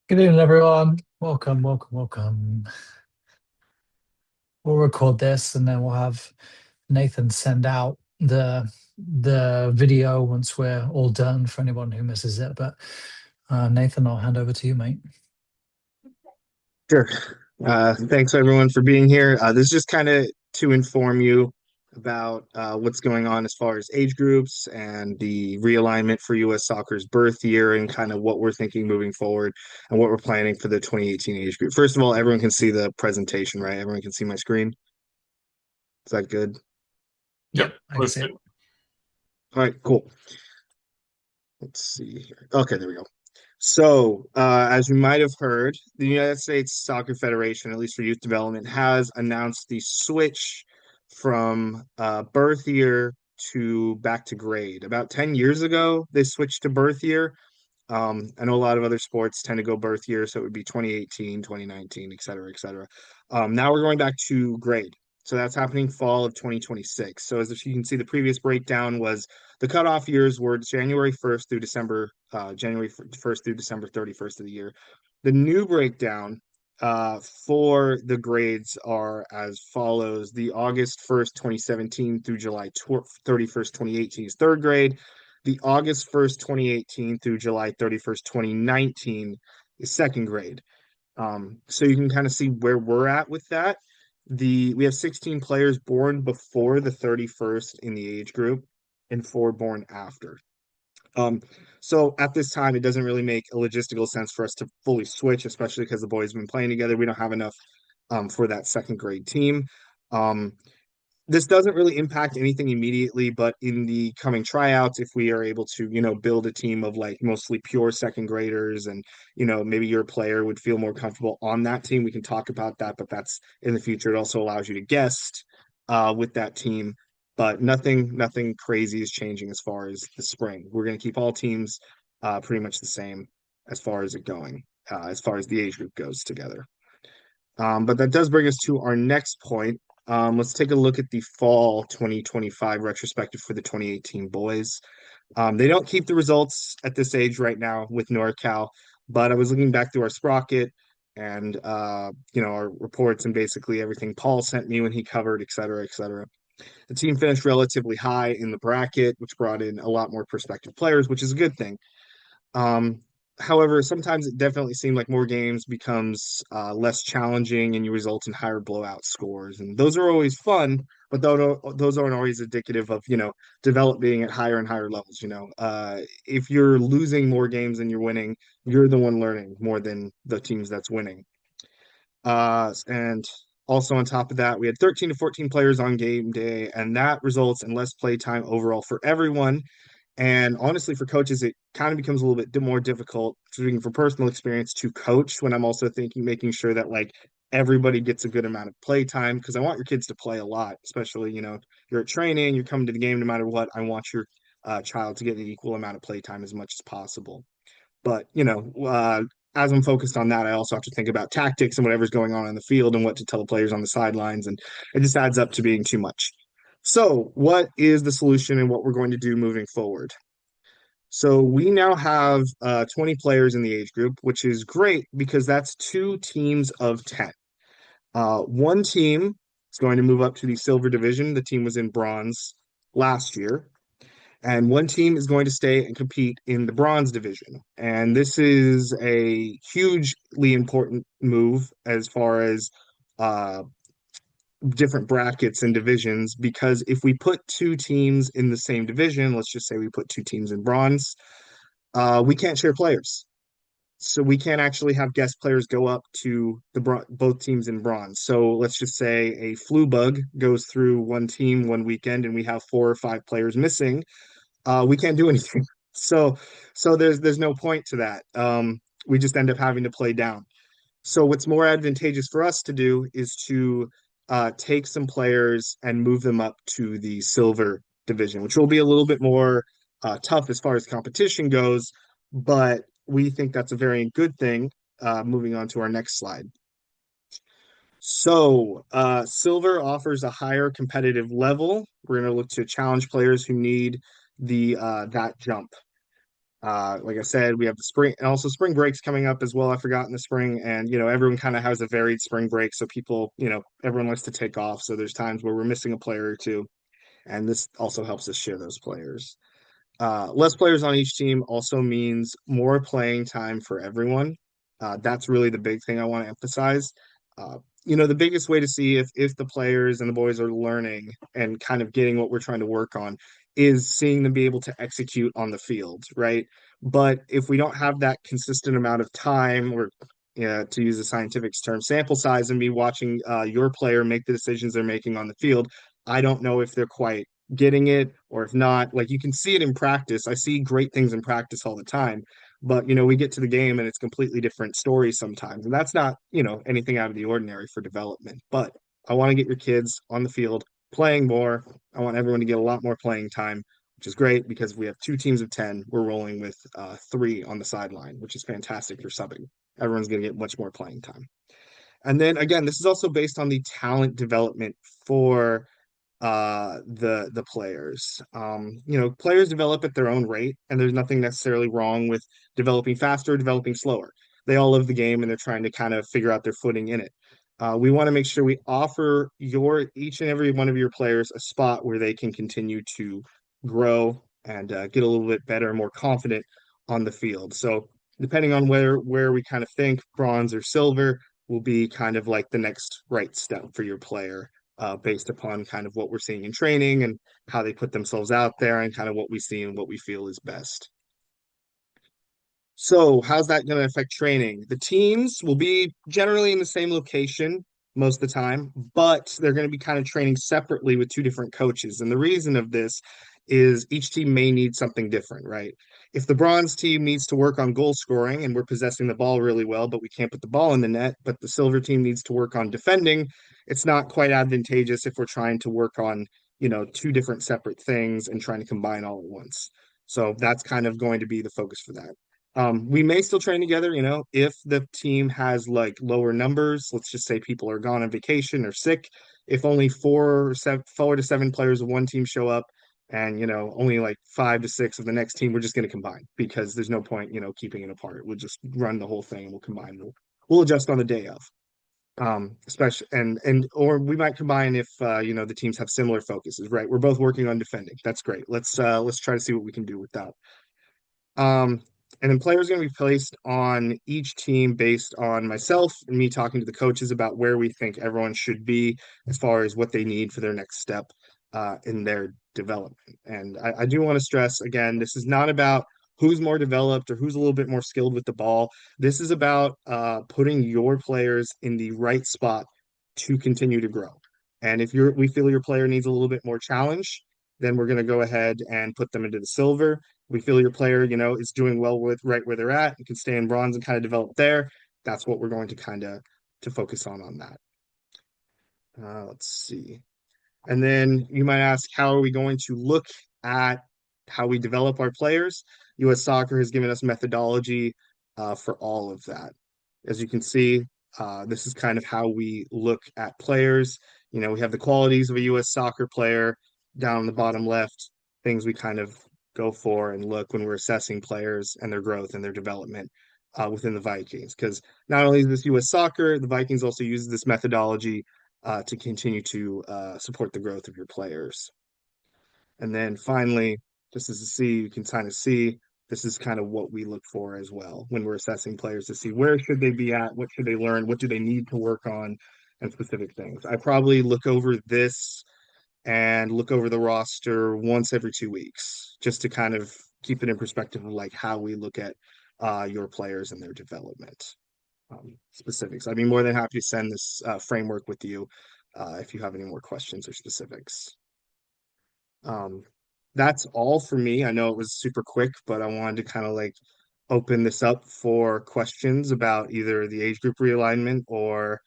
Good evening, everyone. Welcome, welcome, welcome. We'll record this and then we'll have Nathan send out the video once we're all done for anyone who misses it. But Nathan, I'll hand over to you, mate. Sure. Thanks everyone for being here. This is just kind of to inform you about what's going on as far as age groups and the realignment for U.S. soccer's birth year and kind of what we're thinking moving forward and what we're planning for the 2018 age group. First of all, everyone can see the presentation, right? Everyone can see my screen. Is that good? Yep, I can see it. All right, cool. Let's see here. Okay, there we go. So, as you might have heard, the United States Soccer Federation, at least for youth development, has announced the switch from birth year to back to grade. About 10 years ago, they switched to birth year. I know a lot of other sports tend to go birth year, so it would be 2018, 2019, et cetera, et cetera. Now we're going back to grade. So that's happening fall of 2026. So as you can see, the previous breakdown was the cutoff years were January 1st through January 1st through December 31st of the year. The new breakdown for the grades are as follows. The August 1st, 2017 through July 31st, 2018 is third grade. The August 1st, 2018 through July 31st, 2019 is second grade. So you can kind of see where we're at with that. We have 16 players born before the 31st in the age group and four born after. Um, so at this time, it doesn't really make a logistical sense for us to fully switch, especially because the boys have been playing together. We don't have enough for that second grade team. Um, this doesn't really impact anything immediately, but in the coming tryouts, if we are able to, build a team of like mostly pure second graders and, maybe your player would feel more comfortable on that team, we can talk about that, but that's in the future. It also allows you to guest with that team, but nothing crazy is changing as far as the spring. We're going to keep all teams pretty much the same as far as it going, as far as the age group goes together. But that does bring us to our next point. Let's take a look at the fall 2025 retrospective for the 2018 boys. They don't keep the results at this age right now with NorCal, but I was looking back through our sprocket and our reports and basically everything Paul sent me when he covered, et cetera, et cetera. The team finished relatively high in the bracket, which brought in a lot more prospective players, which is a good thing. Um, However, sometimes it definitely seemed like more games becomes less challenging and you result in higher blowout scores. And those are always fun, but those aren't always indicative of, developing at higher and higher levels. If you're losing more games than you're winning, you're the one learning more than the teams that's winning. And also on top of that, we had 13 to 14 players on game day, and that results in less play time overall for everyone. And honestly, for coaches, it kind of becomes a little bit more difficult, speaking for personal experience, to coach when I'm also thinking, making sure that like everybody gets a good amount of play time because I want your kids to play a lot, especially, you're at training, you're coming to the game no matter what. I want your child to get an equal amount of play time as much as possible. But, as I'm focused on that, I also have to think about tactics and whatever's going on in the field and what to tell the players on the sidelines. And it just adds up to being too much. So, what is the solution and what we're going to do moving forward? So, we now have 20 players in the age group, which is great because that's two teams of 10. One team is going to move up to the silver division. The team was in bronze last year. And one team is going to stay and compete in the bronze division. And this is a hugely important move as far as uh, different brackets and divisions because if we put two teams in the same division, let's just say we put two teams in bronze, we can't share players. So we can't actually have guest players go up to both teams in bronze. So let's just say a flu bug goes through one team one weekend and we have four or five players missing. We can't do anything. So there's no point to that. We just end up having to play down. So what's more advantageous for us to do is to take some players and move them up to the silver division, which will be a little bit more tough as far as competition goes, but we think that's a very good thing. Moving on to our next slide. So, silver offers a higher competitive level. We're going to look to challenge players who need the that jump. Like I said, we have the spring and also spring breaks coming up as well. I forgot in the spring, and everyone kind of has a varied spring break, so people, everyone likes to take off. So there's times where we're missing a player or two, and this also helps us share those players. Less players on each team also means more playing time for everyone. That's really the big thing I want to emphasize. Uh, the biggest way to see if the players and the boys are learning and kind of getting what we're trying to work on is seeing them be able to execute on the field, right? But if we don't have that consistent amount of time, or to use a scientific term, sample size, and be watching your player make the decisions they're making on the field, I don't know if they're quite getting it, or if not, like, you can see it in practice. I see great things in practice all the time, but we get to the game and it's completely different stories sometimes, and that's not anything out of the ordinary for development. But I want to get your kids on the field playing more. I want everyone to get a lot more playing time, which is great because we have two teams of 10. We're rolling with three on the sideline, which is fantastic for subbing. Everyone's going to get much more playing time. And then again, this is also based on the talent development for the players. Players develop at their own rate, and there's nothing necessarily wrong with developing faster or developing slower. They all love the game and they're trying to kind of figure out their footing in it. We want to make sure we offer your each and every one of your players a spot where they can continue to grow and get a little bit better and more confident on the field. So depending on where we kind of think bronze or silver will be kind of like the next right step for your player, based upon kind of what we're seeing in training and how they put themselves out there and kind of what we see and what we feel is best. So, how's that going to affect training? The teams will be generally in the same location most of the time, but they're going to be kind of training separately with two different coaches. And the reason of this is each team may need something different, right? If the bronze team needs to work on goal scoring and we're possessing the ball really well, but we can't put the ball in the net, but the silver team needs to work on defending, it's not quite advantageous if we're trying to work on, two different separate things and trying to combine all at once. So that's kind of going to be the focus for that. We may still train together, if the team has like lower numbers. Let's just say people are gone on vacation or sick. If only 4 to 7 players of one team show up, and only like 5 to 6 of the next team, we're just going to combine because there's no point, keeping it apart. We'll just run the whole thing and we'll combine. We'll adjust on the day of. Especially and or we might combine if the teams have similar focuses, right? We're both working on defending. That's great. Let's try to see what we can do with that. Um, and then players are going to be placed on each team based on myself and me talking to the coaches about where we think everyone should be as far as what they need for their next step in their development. And I do want to stress again, this is not about who's more developed or who's a little bit more skilled with the ball. This is about putting your players in the right spot to continue to grow. And if we feel your player needs a little bit more challenge, then we're going to go ahead and put them into the silver. We feel your player, is doing well with right where they're at and can stay in bronze and kind of develop there. That's what we're going to kind of to focus on that. Let's see. And then you might ask, how are we going to look at how we develop our players? U.S. Soccer has given us methodology for all of that. As you can see, this is kind of how we look at players. We have the qualities of a U.S. soccer player down in the bottom left, things we kind of go for and look when we're assessing players and their growth and their development within the Vikings. Because not only is this U.S. soccer, the Vikings also use this methodology to continue to support the growth of your players. And then finally, just as a see, you can kind of see this is kind of what we look for as well when we're assessing players to see where should they be at, what should they learn, what do they need to work on, and specific things. I probably look over this and look over the roster once every 2 weeks just to kind of keep it in perspective of like how we look at your players and their development specifics. I'd be more than happy to send this framework with you if you have any more questions or specifics. Um, that's all for me. I know it was super quick, but I wanted to kind of like open this up for questions about either the age group realignment or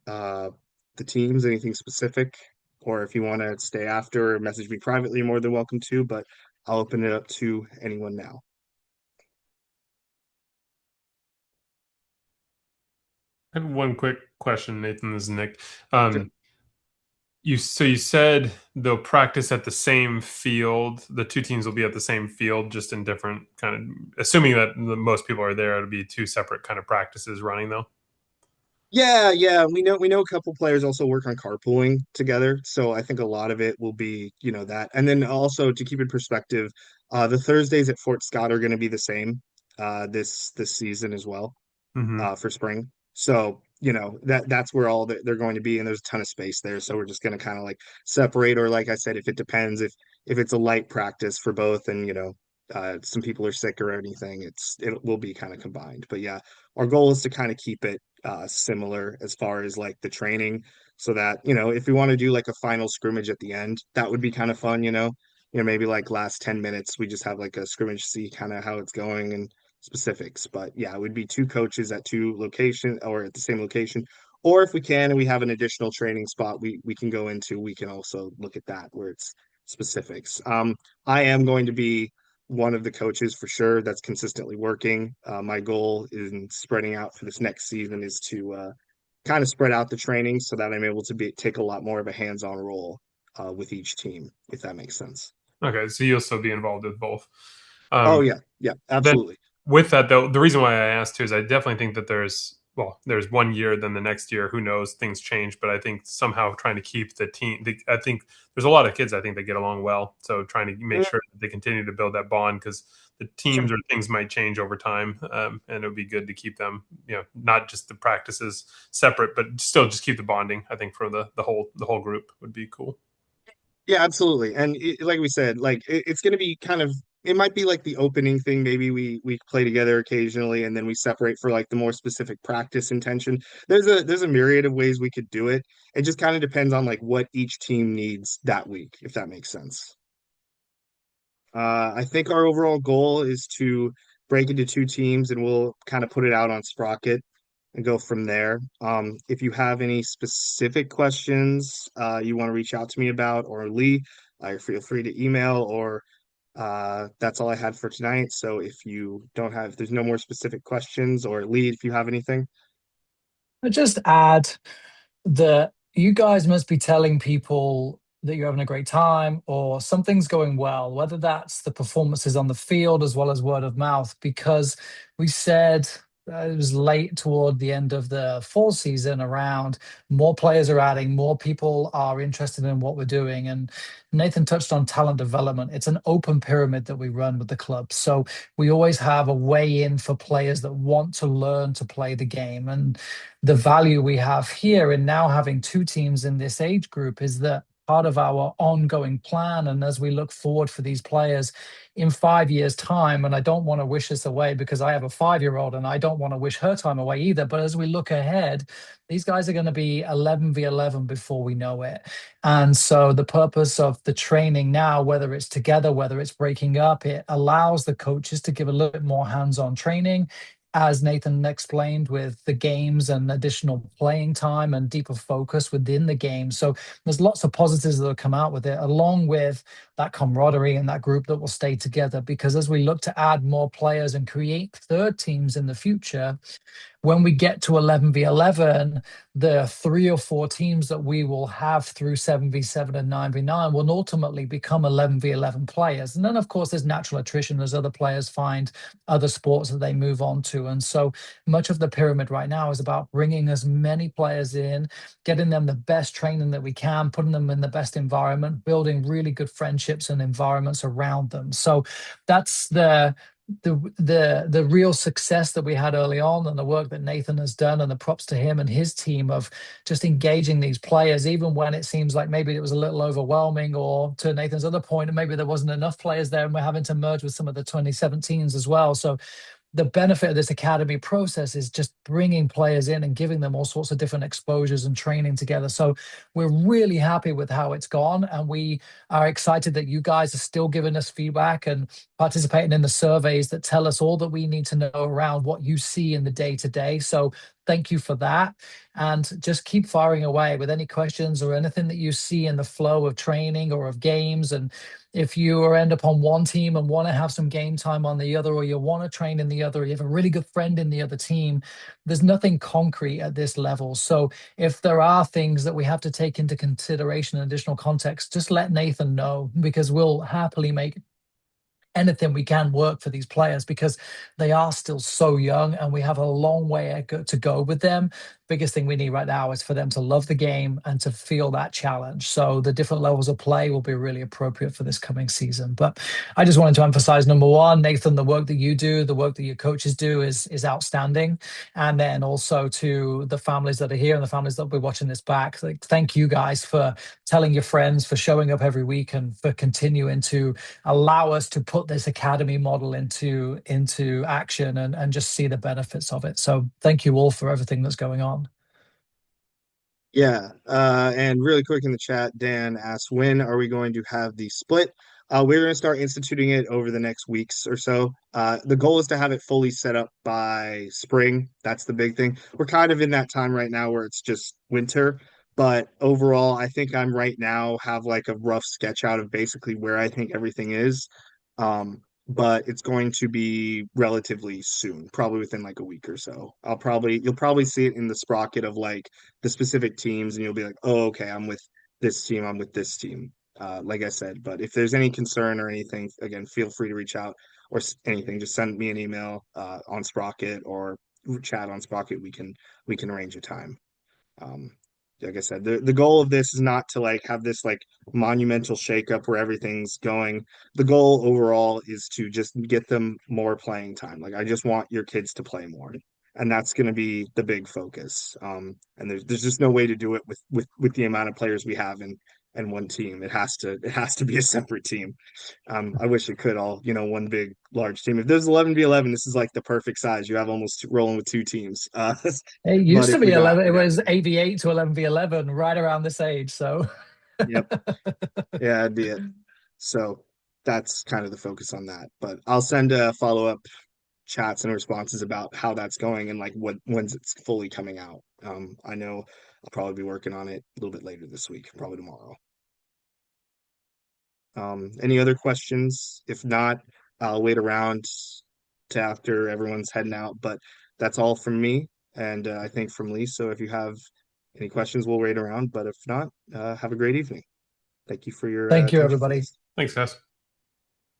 uh, the teams, anything specific, or if you want to stay after or message me privately, you're more than welcome to, but I'll open it up to anyone now. I have one quick question, Nathan. This is Nick. Sure. Um, you said they'll practice at the same field. The two teams will be at the same field, just in different kind of. Assuming that most people are there, it'll be two separate kind of practices running though. Yeah, yeah, we know a couple players also work on carpooling together, so I think a lot of it will be, that. And then also to keep in perspective, the Thursdays at Fort Scott are going to be the same this season as well, Hmm. for spring. So, that's where all they're going to be, and there's a ton of space there. So we're just going to kind of like separate, or like I said, if it depends, if it's a light practice for both, and some people are sick or anything, it will be kind of combined. But yeah, our goal is to kind of keep it similar as far as like the training, so that if we want to do like a final scrimmage at the end, that would be kind of fun. Maybe like last 10 minutes, we just have like a scrimmage, see kind of how it's going and specifics. But yeah, it would be two coaches at two location or at the same location. Or if we can and we have an additional training spot we can go into, we can also look at that where it's specifics. I am going to be one of the coaches for sure that's consistently working. My goal in spreading out for this next season is to kind of spread out the training so that I'm able to take a lot more of a hands-on role with each team, if that makes sense. Okay, so you'll still be involved with both. Oh Um, yeah, yeah, then absolutely. with that though, the reason why I asked too is I definitely think that there's 1 year, then the next year, who knows, things change. But I think somehow trying to keep the team, I think there's a lot of kids I think that get along well. So trying to make Mm, sure that they continue to build that bond because the teams sure. or things might change over time, and it would be good to keep them, not just the practices separate, but still just keep the bonding. I think for the whole group would be cool. Yeah, absolutely. And like we said, like it's going to be kind of, it might be like the opening thing. Maybe we play together occasionally, and then we separate for like the more specific practice intention. There's a myriad of ways we could do it. It just kind of depends on like what each team needs that week, if that makes sense. I think our overall goal is to break into two teams, and we'll kind of put it out on Sprocket and go from there. If you have any specific questions you want to reach out to me about, or Lee, feel free to email, or that's all I had for tonight. So if there's no more specific questions, or Lee, if you have anything. I just add that you guys must be telling people that you're having a great time or something's going well, whether that's the performances on the field as well as word of mouth, because we said it was late toward the end of the fall season around more players are adding, more people are interested in what we're doing. And Nathan touched on talent development. It's an open pyramid that we run with the club. So we always have a way in for players that want to learn to play the game. And the value we have here in now having two teams in this age group is that part of our ongoing plan. And as we look forward for these players in 5 years' time, and I don't want to wish this away because I have a 5-year-old and I don't want to wish her time away either. But as we look ahead, these guys are going to be 11v11 before we know it. And so the purpose of the training now, whether it's together, whether it's breaking up, it allows the coaches to give a little bit more hands-on training, as Nathan explained, with the games and additional playing time and deeper focus within the game. So there's lots of positives that will come out with it, along with that camaraderie and that group that will stay together. Because as we look to add more players and create third teams in the future, when we get to 11v11, the 3 or 4 teams that we will have through 7v7 and 9v9 will ultimately become 11v11 players. And then, of course, there's natural attrition as other players find other sports that they move on to. And so much of the pyramid right now is about bringing as many players in, getting them the best training that we can, putting them in the best environment, building really good friendships and environments around them. So that's the real success that we had early on, and the work that Nathan has done, and the props to him and his team of just engaging these players even when it seems like maybe it was a little overwhelming, or to Nathan's other point, maybe there wasn't enough players there and we're having to merge with some of the 2017s as well. So the benefit of this academy process is just bringing players in and giving them all sorts of different exposures and training together. So we're really happy with how it's gone. And we are excited that you guys are still giving us feedback and participating in the surveys that tell us all that we need to know around what you see in the day to day. So thank you for that. And just keep firing away with any questions or anything that you see in the flow of training or of games. And if you end up on one team and want to have some game time on the other, or you want to train in the other, or you have a really good friend in the other team, there's nothing concrete at this level. So if there are things that we have to take into consideration and additional context, just let Nathan know, because we'll happily make anything we can work for these players, because they are still so young and we have a long way to go with them. Biggest thing we need right now is for them to love the game and to feel that challenge. So the different levels of play will be really appropriate for this coming season. But I just wanted to emphasize, number one, Nathan, the work that you do, the work that your coaches do is outstanding. And then also to the families that are here and the families that will be watching this back, like, thank you guys for telling your friends, for showing up every week, and for continuing to allow us to put this academy model into action and just see the benefits of it. So thank you all for everything that's going on. Yeah, and really quick in the chat, Dan asked, when are we going to have the split? We're going to start instituting it over the next weeks or so. The goal is to have it fully set up by spring. That's the big thing. We're kind of in that time right now where it's just winter, but overall, I think I'm right now have like a rough sketch out of basically where I think everything is. But it's going to be relatively soon, probably within like a week or so. You'll probably see it in the sprocket of like the specific teams, and you'll be like, oh, okay, I'm with this team, I'm with this team. Like I said, but if there's any concern or anything, again, feel free to reach out or anything. Just send me an email on Sprocket or chat on Sprocket. We can arrange a time. Um, like I said, the goal of this is not to like have this like monumental shakeup where everything's going. The goal overall is to just get them more playing time. Like I just want your kids to play more, and that's going to be the big focus. And there's just no way to do it with the amount of players we have and one team. It has to be a separate team. I wish it could all, one big large team. If there's 11v11, this is like the perfect size. You have almost rolling with two teams. It But used to if be we got 11. It we got was 8v8 to 11v11, right around this age. So Yep. Yeah, that'd be it. So that's kind of the focus on that. But I'll send follow-up chats and responses about how that's going and like when's it's fully coming out. I know I'll probably be working on it a little bit later this week, probably tomorrow. Any other questions? If not, I'll wait around to after everyone's heading out. But that's all from me, and I think from Lee. So if you have any questions, we'll wait around. But if not, have a great evening. Thank you for your thank you, attention for everybody. this. Thanks, guys.